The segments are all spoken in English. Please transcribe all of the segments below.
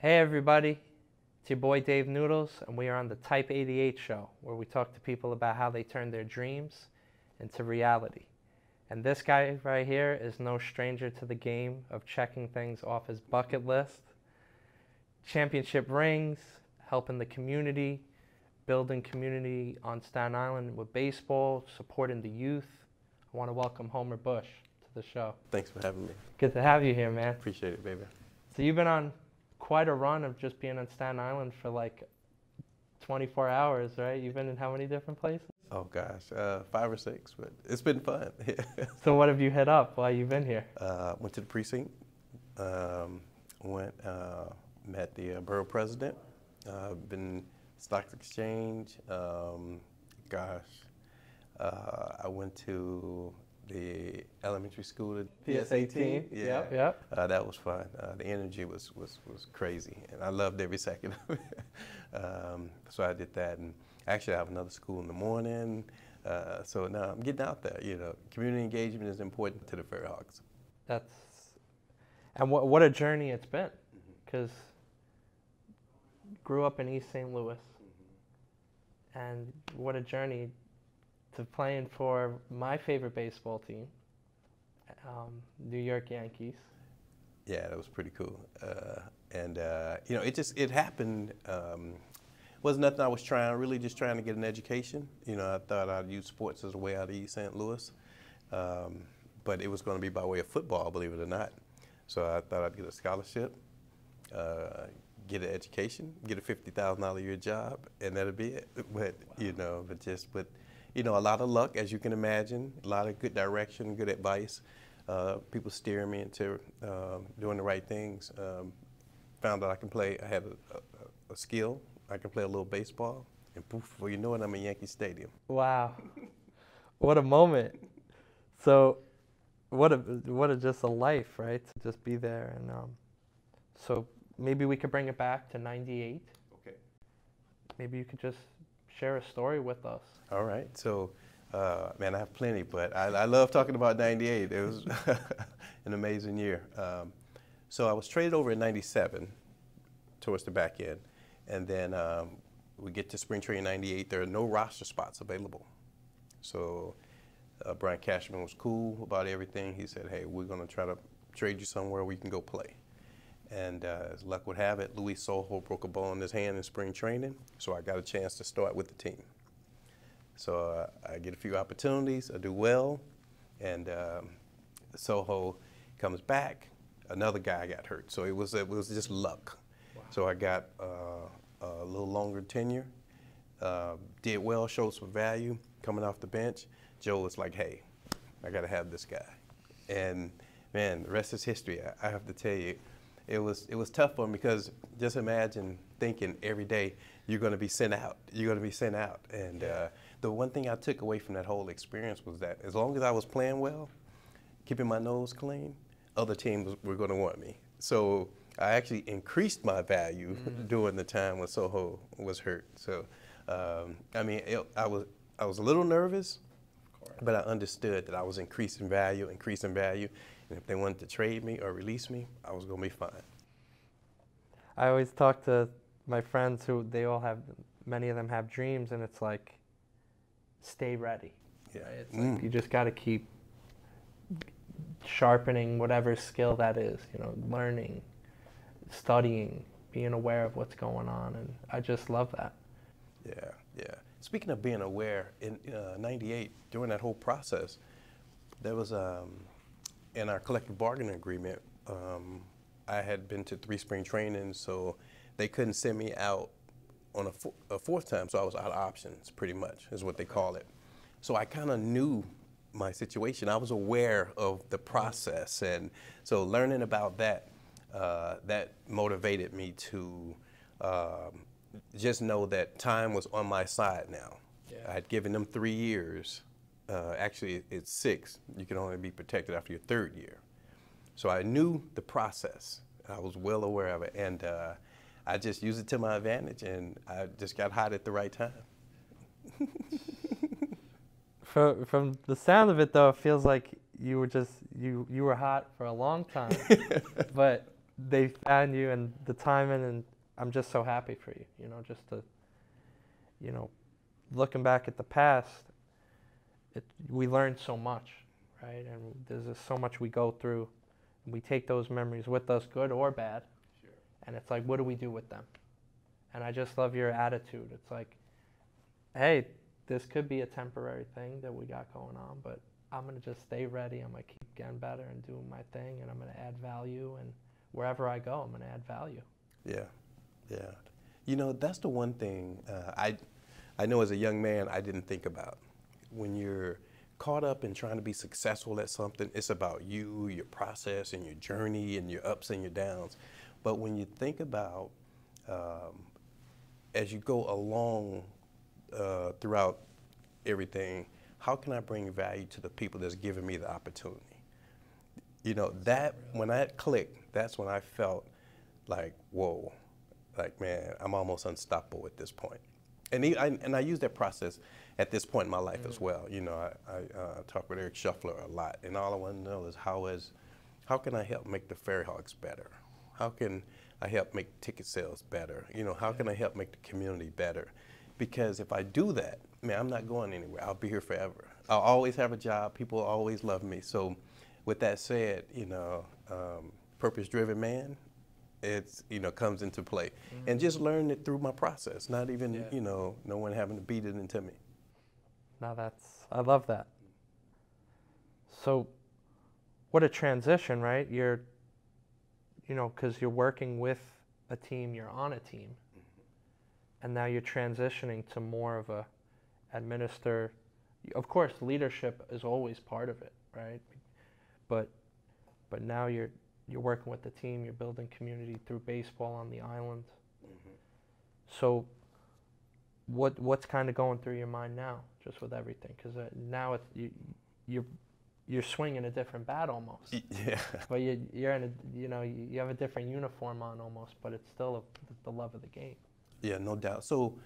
Hey everybody, it's your boy Dave Noodles, and we are on the Type 88 show, where we talk to people about how they turn their dreams into reality. And this guy right here is no stranger to the game of checking things off his bucket list. Championship rings, helping the community, building community on Staten Island with baseball, supporting the youth. I want to welcome Homer Bush to the show. Thanks for having me. Good to have you here, man. Appreciate it, baby. So you've been on quite a run of just being on Staten Island for like 24 hours, right? You've been in how many different places? Oh gosh, 5 or 6, but it's been fun. So what have you hit up while you've been here? Went to the precinct, met the borough president, been stock exchange, I went to the elementary school. PS18. Yep. That was fun. The energy was crazy, and I loved every second of it. So I did that, and actually I have another school in the morning. So now I'm getting out there. You know, community engagement is important to the FerryHawks. And what a journey it's been, because grew up in East St. Louis, and what a journey to playing for my favorite baseball team, New York Yankees. Yeah, that was pretty cool. You know, it happened. Wasn't nothing I was trying, really just trying to get an education. You know, I thought I'd use sports as a way out of East St. Louis. But it was going to be by way of football, believe it or not. So I thought I'd get a scholarship, get an education, get a $50,000 a year job, and that'd be it. But, you know, you know, a lot of luck, as you can imagine, a lot of good direction, good advice. People steering me into doing the right things. Found out I can play, I had a skill. I can play a little baseball, and poof, before you know it, I'm in Yankee Stadium. Wow. What a moment. So what a just a life, right? To just be there. And so maybe we could bring it back to 98. Okay. Maybe you could just share a story with us. All right. So, man, I have plenty, but I love talking about 98. It was an amazing year. So I was traded over in 97 towards the back end. And then we get to spring training 98. There are no roster spots available. So Brian Cashman was cool about everything. He said, hey, we're going to try to trade you somewhere where you can go play. And as luck would have it, Luis Soho broke a bone in his hand in spring training, so I got a chance to start with the team. So I get a few opportunities, I do well, and Soho comes back. Another guy got hurt, so it was just luck. Wow. So I got a little longer tenure, did well, showed some value coming off the bench. Joe was like, hey, I got to have this guy. And man, the rest is history. I have to tell you. It was tough for me, because just imagine thinking every day you're going to be sent out. You're going to be sent out. And the one thing I took away from that whole experience was that as long as I was playing well, keeping my nose clean, other teams were going to want me. So I actually increased my value during the time when Soho was hurt. So I mean, I was a little nervous, but I understood that I was increasing value. And if they wanted to trade me or release me, I was going to be fine. I always talk to my friends who many of them have dreams, and it's like, stay ready. Yeah. Right? It's like you just got to keep sharpening whatever skill that is, you know, learning, studying, being aware of what's going on, and I just love that. Yeah. Speaking of being aware, in '98, during that whole process, there was in our collective bargaining agreement, I had been to 3 spring trainings, so they couldn't send me out on a fourth time, so I was out of options, pretty much, is what they call it. So I kind of knew my situation. I was aware of the process, and so learning about that, that motivated me to just know that time was on my side now. Yeah. I had given them 3 years. Actually, it's 6. You can only be protected after your 3rd year. So I knew the process. I was well aware of it, and I just used it to my advantage, and I just got hot at the right time. From the sound of it, though, it feels like you were hot for a long time. But they found you and the timing, and I'm just so happy for you. You know, just to, you know, looking back at the past, we learned so much, right? And there's just so much we go through. We take those memories with us, good or bad. Sure. And it's like, what do we do with them? And I just love your attitude. It's like, hey, this could be a temporary thing that we got going on, but I'm going to just stay ready. I'm going to keep getting better and doing my thing, and I'm going to add value. And wherever I go, I'm going to add value. Yeah, yeah. You know, that's the one thing I know as a young man I didn't think about. When you're caught up in trying to be successful at something, it's about you, your process, and your journey, and your ups and your downs. But when you think about as you go along throughout everything, how can I bring value to the people that's giving me the opportunity? You know, that when that clicked, that's when I felt like, whoa, like, man, I'm almost unstoppable at this point. And I use that process at this point in my life as well. You know, I talk with Eric Shuffler a lot, and all I want to know is how can I help make the FerryHawks better? How can I help make ticket sales better? You know, how can I help make the community better? Because if I do that, man, I'm not going anywhere. I'll be here forever. I'll always have a job. People will always love me. So with that said, you know, purpose-driven man, it's, you know, comes into play. And just learn it through my process, not even, you know, no one having to beat it into me. Now I love that. So what a transition, right? You know, because you're working with a team, you're on a team, and now you're transitioning to more of a administer. Of course, leadership is always part of it, right? But now you're working with the team, you're building community through baseball on the island. So what's kind of going through your mind now, just with everything? Because now you're swinging a different bat almost. Yeah. But you're in a, you know, you have a different uniform on almost, but it's still the love of the game. Yeah, no doubt. So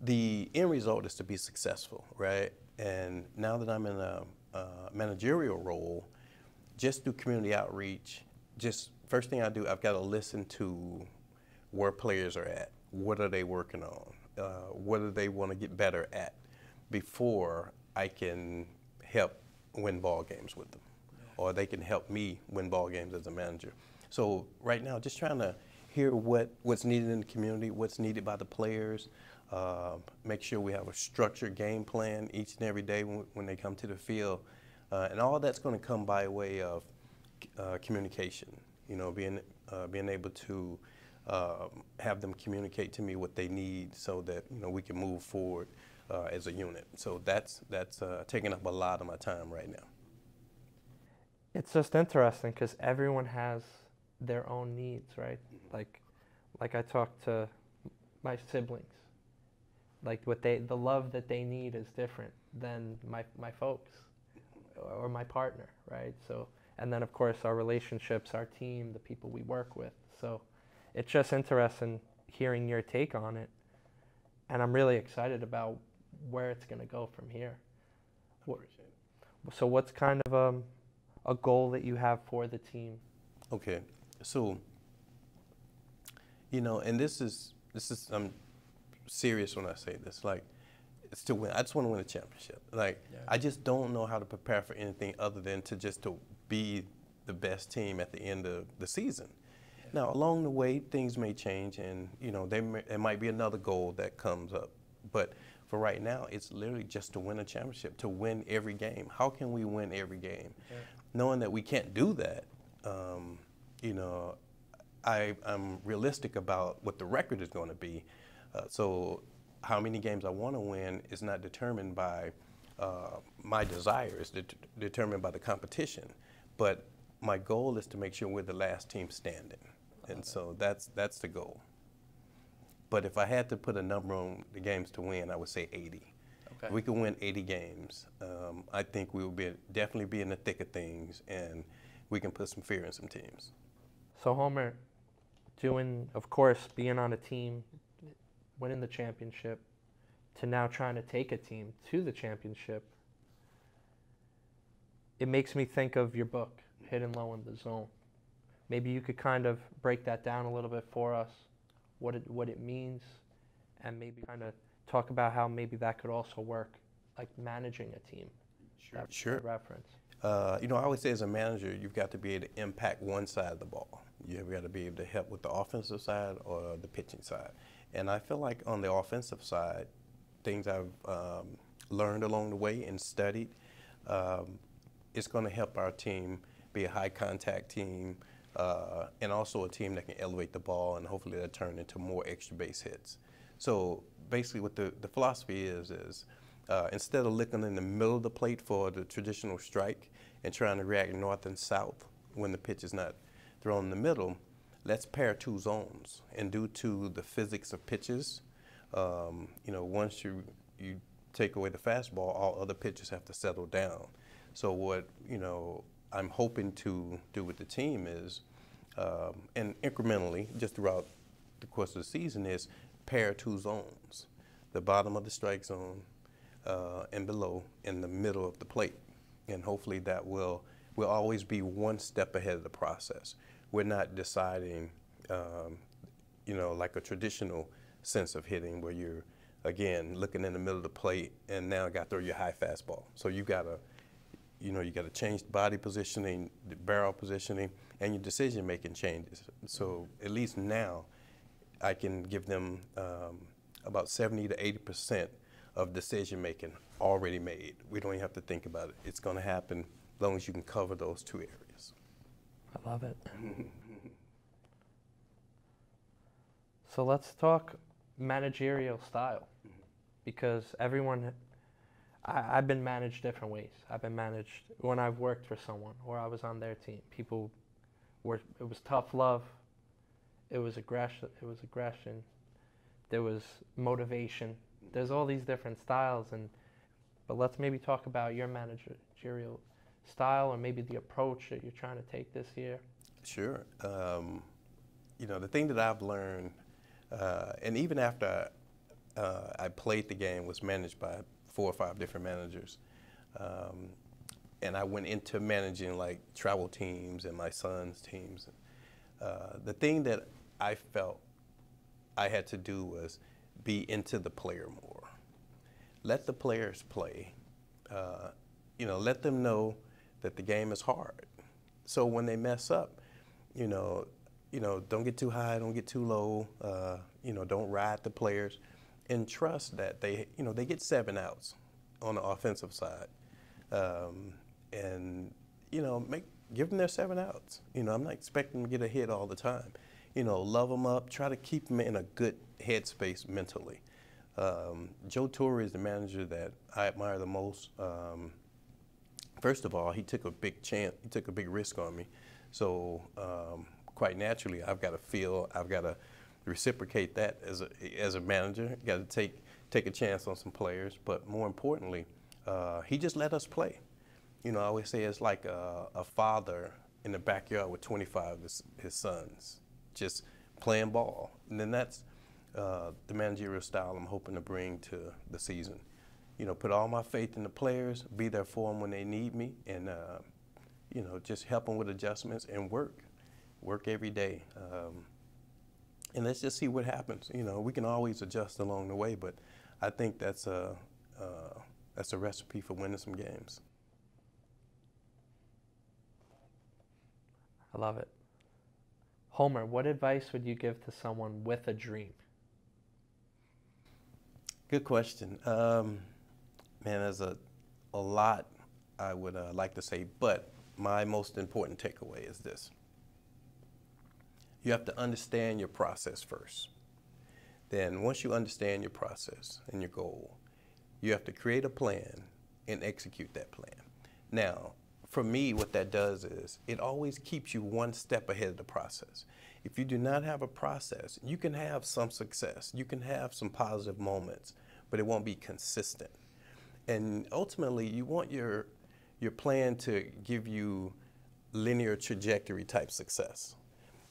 the end result is to be successful, right? And now that I'm in a managerial role, just do community outreach. Just first thing I do, I've got to listen to where players are at. What are they working on? What do they want to get better at before I can help win ball games with them, or they can help me win ball games as a manager. So right now, just trying to hear what's needed in the community, what's needed by the players, make sure we have a structured game plan each and every day when they come to the field. And all that's going to come by way of communication, you know, being able to have them communicate to me what they need so that, you know, we can move forward as a unit. So that's taking up a lot of my time right now. It's just interesting because everyone has their own needs, right? Like I talk to my siblings, like the love that they need is different than my folks or my partner, right? So, and then of course our relationships, our team, the people we work with. So it's just interesting hearing your take on it, and I'm really excited about where it's going to go from here. So what's kind of a goal that you have for the team? Okay, so, you know, and this is I'm serious when I say this. Like, it's to win. I just want to win a championship. Like, I just don't know how to prepare for anything other than to be the best team at the end of the season. Now, along the way, things may change, and, you know, there might be another goal that comes up. But for right now, it's literally just to win a championship, to win every game. How can we win every game? Knowing that we can't do that, you know, I'm realistic about what the record is going to be. So how many games I want to win is not determined by my desire. It's determined by the competition. But my goal is to make sure we're the last team standing. And so that's the goal. But if I had to put a number on the games to win, I would say 80. Okay. If we could win 80 games, I think we will definitely be in the thick of things, and we can put some fear in some teams. So Homer, of course, being on a team, winning the championship, to now trying to take a team to the championship, it makes me think of your book, Hidden Low in the Zone. Maybe you could kind of break that down a little bit for us, what it means, and maybe kind of talk about how maybe that could also work, like managing a team. Sure. That reference. You know, I always say as a manager, you've got to be able to impact one side of the ball. You've got to be able to help with the offensive side or the pitching side. And I feel like on the offensive side, things I've learned along the way and studied, it's going to help our team be a high contact team and also a team that can elevate the ball and hopefully that'll turn into more extra base hits. So basically what the philosophy is instead of looking in the middle of the plate for the traditional strike and trying to react north and south when the pitch is not thrown in the middle, let's pair two zones. And due to the physics of pitches, you know, once you take away the fastball, all other pitches have to settle down. So what, you know, I'm hoping to do with the team is, and incrementally, just throughout the course of the season, is pair two zones. The bottom of the strike zone and below in the middle of the plate. And hopefully that will always be one step ahead of the process. We're not deciding, you know, like a traditional sense of hitting where you're, again, looking in the middle of the plate and now got to throw your high fastball. So you got to, you know, you got to change the body positioning, the barrel positioning, and your decision-making changes. So at least now I can give them about 70 to 80% of decision-making already made. We don't even have to think about it. It's going to happen as long as you can cover those two areas. I love it. So let's talk managerial style, because everyone, I've been managed different ways. I've been managed when I've worked for someone or I was on their team. People were, it was tough love, it was aggression, there was motivation. There's all these different styles, but let's maybe talk about your managerial style or maybe the approach that you're trying to take this year. Sure. You know, the thing that I've learned, and even after I played the game, was managed by 4 or 5 different managers. And I went into managing like travel teams and my son's teams. The thing that I felt I had to do was be into the player more. Let the players play. You know, let them know that the game is hard. So when they mess up, you know, don't get too high, don't get too low. You know, don't ride the players, and trust that they get 7 outs on the offensive side, and you know, give them their 7 outs. You know, I'm not expecting them to get a hit all the time. You know, love them up. Try to keep them in a good headspace mentally. Joe Torre is the manager that I admire the most. First of all, he took a big chance. He took a big risk on me. So quite naturally, I've got to reciprocate that as a manager. Got to take a chance on some players. But more importantly, he just let us play. You know, I always say it's like a father in the backyard with 25 of his sons, just playing ball. And then that's the managerial style I'm hoping to bring to the season. You know, put all my faith in the players, be there for them when they need me, and you know, just help them with adjustments and work every day. And let's just see what happens. You know, we can always adjust along the way, but I think that's a recipe for winning some games. I love it. Homer, what advice would you give to someone with a dream? Good question. Man, there's a lot I would like to say, but my most important takeaway is this. You have to understand your process first. Then once you understand your process and your goal, you have to create a plan and execute that plan. Now, for me, what that does is it always keeps you one step ahead of the process. If you do not have a process, you can have some success, you can have some positive moments, but it won't be consistent. And ultimately, you want your plan to give you linear trajectory type success.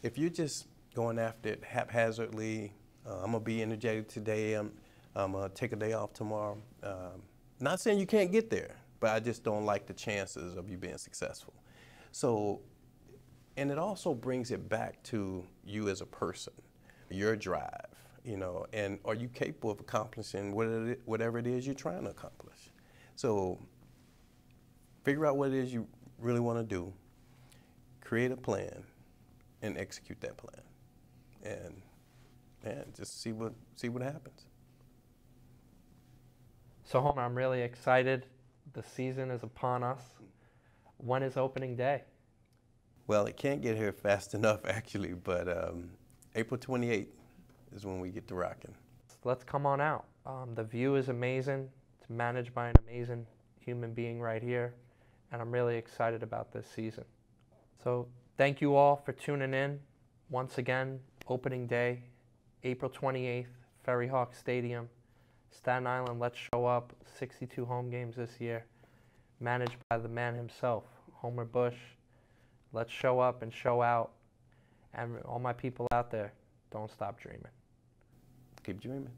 If you're just going after it haphazardly, I'm gonna be energetic today, I'm gonna take a day off tomorrow. Not saying you can't get there, but I just don't like the chances of you being successful. So And it also brings it back to you as a person, your drive, you know, and are you capable of accomplishing whatever it is you're trying to accomplish? So figure out what it is you really want to do, create a plan, and execute that plan. And just see what happens. So Homer, I'm really excited. The season is upon us. When is opening day? Well, it can't get here fast enough, actually, but April 28th is when we get to rocking. Let's come on out. The view is amazing. It's managed by an amazing human being right here, and I'm really excited about this season. So thank you all for tuning in. Once again, opening day, April 28th, FerryHawks Stadium, Staten Island. Let's show up. 62 home games this year, managed by the man himself, Homer Bush. Let's show up and show out. And all my people out there, don't stop dreaming. Keep dreaming.